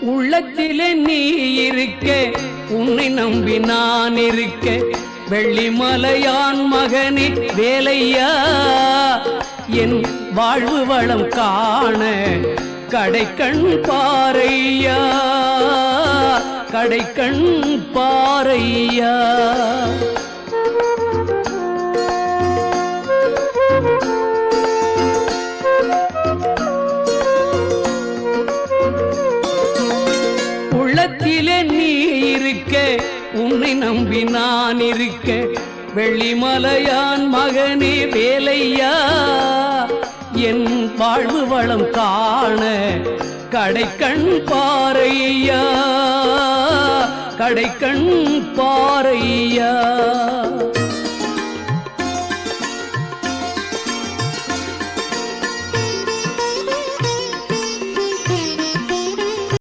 உள்ளத்திலே நீ இருக்க, உன்னை நம்பி நான் இருக்க, வெள்ளிமலையான் மகனே வேலையா, என் வாழ்வு வளம் காண கடைக்கண் பாரையா, கடைக்கண் பாரையா. உள்ளத்திலே நீ இருக்க, உன்னை நம்பி நான் இருக்க, வெள்ளிமலையான் மகனே வேலையா, என் வாழ்வு வளம் காண கடைக்கண் பாரையா, கடைக்கண் பாரையா.